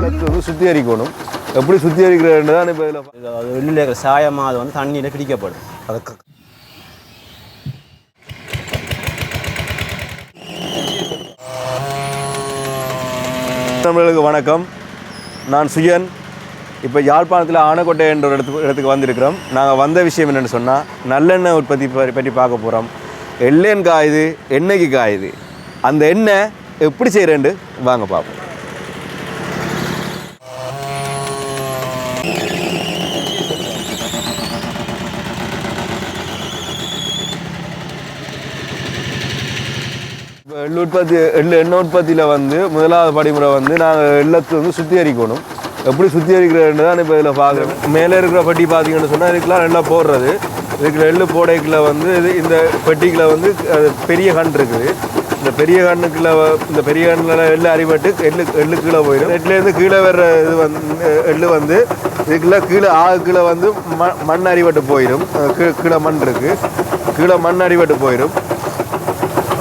வந்து சுத்திகரிக்கணும். எப்படி சுத்திகரிக்கிறதுன்னு தான் இப்போ அது வெளியில் இருக்கிற சாயமாக அது வந்து தண்ணியில் பிடிக்கப்படும். அது நம்மளுக்கு வணக்கம். நான் சுயன். இப்போ யாழ்ப்பாணத்தில் ஆனைக்கோட்டை என்ற ஒரு இடத்துக்கு வந்திருக்கிறோம். நாங்கள் வந்த விஷயம் என்னென்னு சொன்னால் நல்லெண்ணெய் உற்பத்தி பற்றி பார்க்க போகிறோம். எள்ளேன் காயுது, எண்ணெய்க்கு காயுது. அந்த எண்ணெய் எப்படி செய்கிறேன்னு வாங்க பார்ப்போம். இப்போ எண்ணெய் உற்பத்தியில் வந்து முதலாவது படிமுறை வந்து நாங்கள் எள்ளத்தை வந்து சுத்திகரிக்கணும். எப்படி சுத்திகரிக்கிறதுன்னு தான் இப்போ இதில் பார்க்குறோம். மேலே இருக்கிற பெட்டி பார்த்தீங்கன்னு சொன்னால் இதுக்கெலாம் எல்லாம் போடுறது. இதுக்கு எள்ளு போடைக்குள்ள வந்து இந்த பெட்டிக்குள்ள வந்து பெரிய கண் இருக்குது. இந்த பெரிய கண்ணுக்குள்ள இந்த பெரிய கண்ணில் எள்ளு அரிபட்டு எள்ளு கீழே போயிடும். நெட்லேருந்து கீழே வர்ற இது வந்து எள்ளு வந்து இதுக்குள்ள கீழே கீழே வந்து மண் அரிபட்டு போயிடும். கீழே மண் இருக்குது, கீழே மண் அரிபட்டு போயிடும்.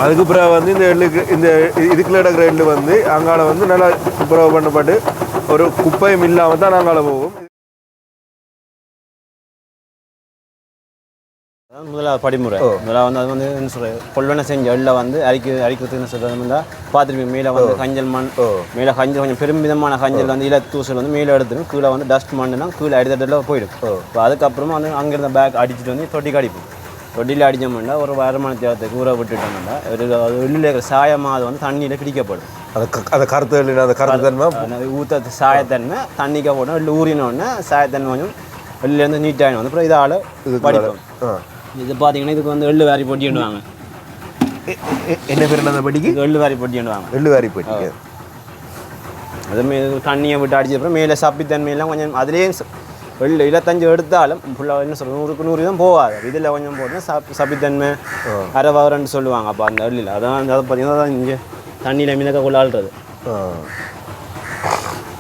அதுக்கு பிறகு வந்து இந்த எள்ளுக்கு இந்த இதுக்குள்ள எடுக்கிற எள்ளு வந்து அங்கால வந்து நல்லா துப்புரவு பண்ணப்பட்டு ஒரு குப்பையும் இல்லாமல் தான் அங்கால போகும். முதலாவது படிமுறை முதலாவது வந்து அது வந்து என்ன சொல்கிறது, கொள்வனை செஞ்ச எள்ளை வந்து அரிக்கிறதுன்னு சொல்கிறது பார்த்துருப்பீங்க. மேலே வந்து கஞ்சல் மண், மேலே கஞ்சல் கொஞ்சம் பெருமிதமான கஞ்சல் வந்து இலத்தூசல் வந்து மேலே எடுத்துடும். கீழே வந்து டஸ்ட் மண்ணுனா கீழே அடித்தட்டில் போயிடும். இப்போ அதுக்கப்புறமா வந்து அங்கேருந்த பேக் அடிச்சுட்டு வந்து தொட்டிக்கு அடிப்போம். தொட்டியில் அடித்தோம்னா ஒரு வருமான தேவத்துக்கு ஊற விட்டுட்டோம்னா அது வெளியில் இருக்கிற சாயமாக அது வந்து தண்ணியில் பிடிக்கப்படும். அதை கருத்து அந்த கருத்தன்மை ஊற்ற சாயத்தன்மை தண்ணிக்க போட்டோம். இல்லை ஊறினோடனே சாயத்தன்மை கொஞ்சம் வெளிலேருந்து நீட்டாகிடும். வந்து அப்புறம் இதால் படிப்போம். இது பார்த்தீங்கன்னா இதுக்கு வந்து எள்ளு வாரி பொட்டிடுவாங்க. என்ன பேர் அந்த படிக்கு? எள்ளு வாரி பொட்டிடுவாங்க. எள்ளு வாரி பொட்டி அதுமாரி தண்ணியை விட்டு அடிச்சப்பறம் மேலே சப்பித்தன்மையெல்லாம் கொஞ்சம் அதுலேயே வெள்ளை 25 எடுத்தாலும் ஃபுல்லாக என்ன சொல்கிறது 100க்கு 100 தான் போகாது. இதில் கொஞ்சம் போட்டால் சப்பித்தன்மை அரைவாரன்னு சொல்லுவாங்க. அப்போ அந்த எள்ளில் அதான் அதை பார்த்தீங்கன்னா தான் இங்கே தண்ணியில் மிதக்க கொள்ளாடுறது.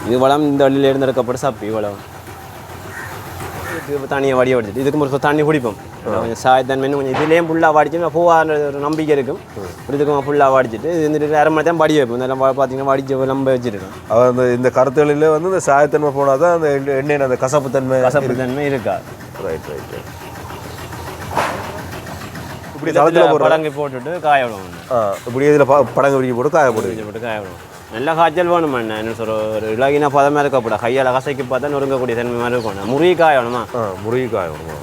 இது வளம் இந்த எள்ளில் இருந்து எடுக்கப்பட்ட சப்பி வளம் தண்ணியை வடிய வடிச்சிட்டு இதுக்கு ஒரு தண்ணி குடிப்போம். கொஞ்சம் சாயத்தன்மை கொஞ்சம் இதுலேயும் ஃபுல்லாக வடிச்சு போகாத ஒரு நம்பிக்கை இருக்கும். இதுக்கு ஃபுல்லாக வடிச்சிட்டு இது இருந்துட்டு அரை மணி தான் வடி வைப்போம். இதெல்லாம் பார்த்தீங்கன்னா வடிச்சு நம்ப வச்சுருக்கோம். அந்த இந்த கருத்துகளில் வந்து இந்த சாயத்தன்மை போனால் தான் அந்த எண்ணெய் அந்த கசப்பு தன்மை இருக்கா. Right right. இப்படி தளத்தில் படங்கை போட்டுட்டு காய விடுவோம். இப்படி இதில் படங்கை பிடிச்சி போட்டு காய விடுவோம். நல்லா காய்ச்சல் வேணும். என்ன சொல்ற ஒரு இலகினா பதமாக இருக்கப்பட கையால் கசைக்கு பார்த்தா நொறுங்கக்கூடிய தன்மை மாதிரி இருக்கணும். முருகைக்காய் வேணுமா? முருகைக்காய் வேணுமா?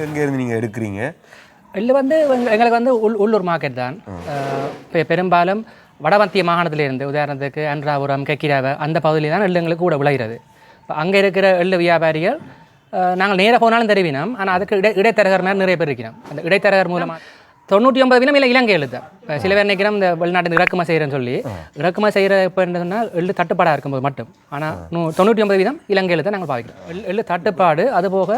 எங்கேருந்து நீங்கள் எடுக்கிறீங்க? எள்ளு வந்து எங்களுக்கு வந்து உள்ளூர் மார்க்கெட் தான். பெரும்பாலும் வடமத்திய மாகாணத்திலிருந்து உதாரணத்துக்கு அன்றாபுரம், கெக்கிராவை அந்த பகுதியில் தான் எள்ளு எங்களுக்கு கூட விளைகிறது. இப்போ அங்கே இருக்கிற எள்ளு வியாபாரிகள் நாங்கள் நேராக போனாலும் தெரிவினோம். ஆனால் அதுக்கு இடைத்தரகர் மாதிரி நிறைய பேர் இருக்கிறோம். அந்த இடைத்தரகர் மூலமாக 99% இல்லை இலங்கை எழுது. இப்போ சில பேர் நினைக்கிறோம் இந்த வெளிநாட்டு இறக்குமதி செய்கிறேன்னு சொல்லி இறக்குமதி செய்கிற இப்போ என்னதுன்னா எள்ளு தட்டுப்பாடாக இருக்கும்போது மட்டும். ஆனால் 99% இலங்கை எழுத நாங்கள் பாவிக்கிறோம். எள்ளு தட்டுப்பாடு அதுபோக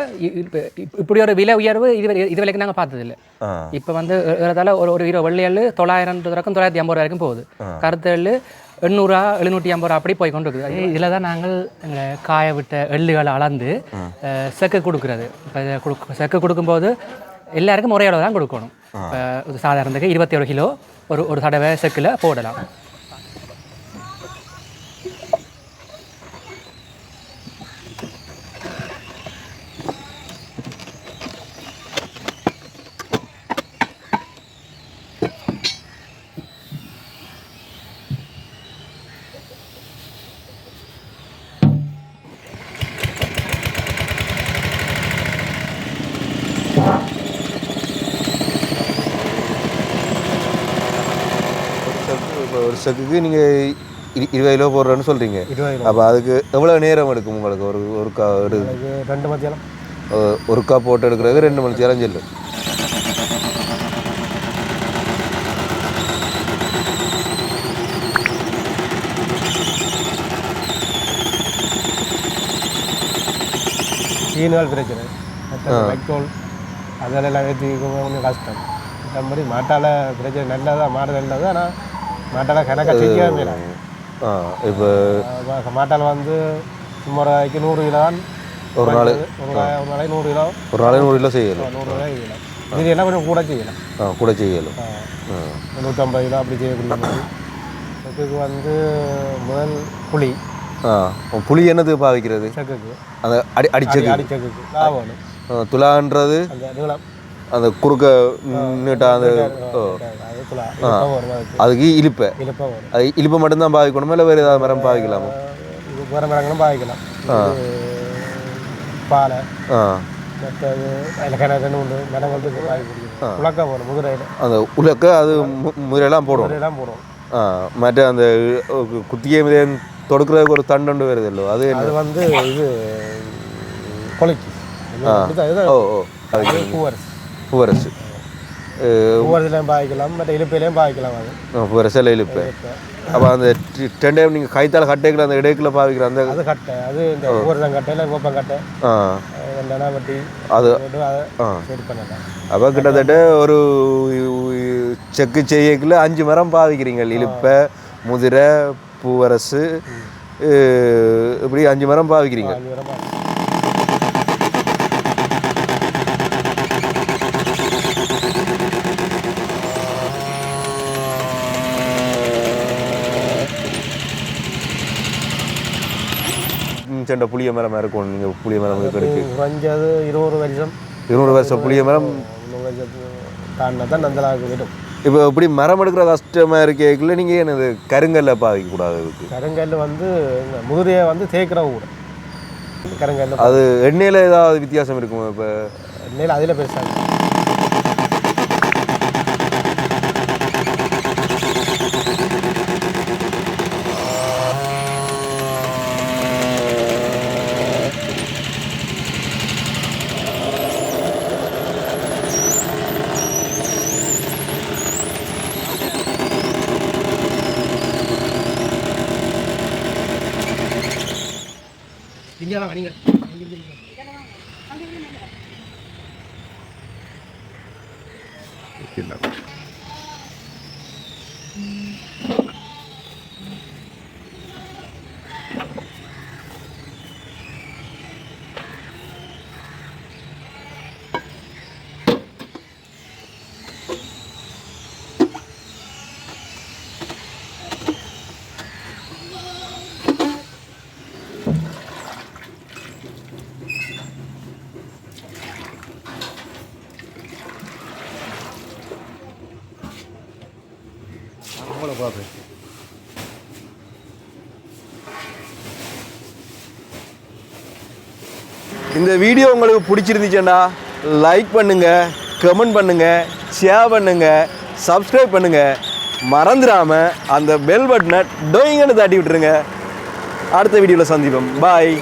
இப்படி ஒரு விலை உயர்வு இது வரைக்கும் நாங்கள் பார்த்ததில்லை. இப்போ வந்து ஏறத்தாழ ஒரு கிலோ வெள்ளை எள்ளு 900 வரைக்கும் 950 வரைக்கும் போகுது. கருத்து எள்ளு 800 750 அப்படி போய் கொண்டு இருக்குது. இதில் தான் நாங்கள் எங்களை காய விட்ட எள்ளுகளை அளந்து செக்கு கொடுக்குறது. இப்போ செக்கு கொடுக்கும்போது எல்லாருக்கும் ஒரே அளவு தான் கொடுக்கணும். சாதாரணத்துக்கு 21 கிலோ ஒரு தடவை செக்கில் போடலாம். ஒரு செக்குக்கு நீங்கள் 20 கிலோ போடுறேன்னு சொல்கிறீங்க. அப்போ அதுக்கு எவ்வளோ நேரம் எடுக்கும் உங்களுக்கு? ஒரு கா 2 மணித்தியாலம் ஒரு கா போட்டு எடுக்கிறதுக்கு 2 மணி நேரம் செல்லும். சீனால் பிரச்சனை வைக்கோல் அதெல்லாம் ஏற்றி கொஞ்சம் கஷ்டம். இந்த மாதிரி மாட்டால் பிரச்சனை நல்லதாக மாடு நல்லது. ஆனால் மாட்டால் கணக்காக செய்யவே இல்லை. இப்போ மாட்டால் வந்து சுமாராய்க்கு 100 கிலோ தான் ஒரு நாள். ஒரு நாளைக்கு 100 கிலோ. ஒரு நாளைக்கு 100 கிலோ செய்யலாம். 100 கிலோ செய்யலாம். இது எல்லாம் கொஞ்சம் கூட செய்யலாம். கூட செய்யலாம். 150 கிலோ அப்படி செய்யக்கூடிய மாதிரி. இதுக்கு வந்து முதல் புளி புளி என்னதுக்கு பாவிக்கிறது? செக்குக்கு. அந்த அடிச்சக்கு. அடிச்சக்குக்கு லாபம். துலான்றது அந்த நீளம். அந்த குறுக்க நீட்டா அந்த அதுக்கு இலிப்பை. அது இலிப்பை மட்டும்தான் பாவிக்கணுமா இல்லை வேறு ஏதாவது மரம் பாவிக்கலாமா? வேறு மரங்களும் பாவிக்கலாம். பாலை மற்றது அதில் கிணறு உண்டு மரங்களுக்கு பாவிக்க உலக்கா போடும் முதிரையில். அந்த உலக்க அது முதிரையெல்லாம் போடும். முதிரையெல்லாம் போடும். மற்ற அந்த குத்தியை தொடுக்கிறதுக்கு ஒரு தண்டு வருது இல்லை அது அது வந்து இது கொலைக்கு. பூவரசு. பூவரசு பூவரசுலையும் பாய்க்கலாம் மற்ற இழுப்பையிலையும் பாய்க்கலாம். அது பூவரசில் இழுப்பை. அப்போ அந்த டெண்டைம் நீங்கள் கைத்தால் கட்டைக்குள்ள அந்த இடைக்குள்ள பாவிக்கிற அந்த அது கட்டை அது இந்த பூவரசம் கட்டை இல்லை கோப்பம் கட்டை இல்லைன்னா வட்டி அது சரி பண்ணலாம். அப்போ கிட்டத்தட்ட ஒரு செக்கு செய்யக்குள்ள 5 மரம் பாவிக்கிறீங்க. இழுப்பை, முதிரை, பூவரசு, இப்படி 5 மரம் பாவிக்கிறீங்க. செண்ட புளிய மரம் இருக்கும். நீங்கள் புளிய மரம் கிடைக்கு குறைஞ்சது 20 வருஷம். 20 வருஷம் புளிய மரம் தாண்டினா தான் நந்தலாக விடும். இப்போ இப்படி மரம் எடுக்கிற கஷ்டமாக இருக்கேக்குள்ள நீங்கள் என்னது கருங்கல்ல பாவிக்கக்கூடாது? கருங்கல் வந்து முதிரையை வந்து தேய்க்கிறவங்க கூட கருங்கல். அது எண்ணெயில் ஏதாவது வித்தியாசம் இருக்குமா? இப்போ எண்ணெயில் அதில் பெருசாக இந்த வீடியோ உங்களுக்கு பிடிச்சிருந்துச்சுன்னா லைக் பண்ணுங்கள், கமெண்ட் பண்ணுங்கள், ஷேர் பண்ணுங்கள், சப்ஸ்கிரைப் பண்ணுங்கள். மறந்துடாமல் அந்த பெல் பட்டனை டொயிங்கன்னு தட்டி விட்டுருங்க. அடுத்த வீடியோவில் சந்திப்போம். பாய்.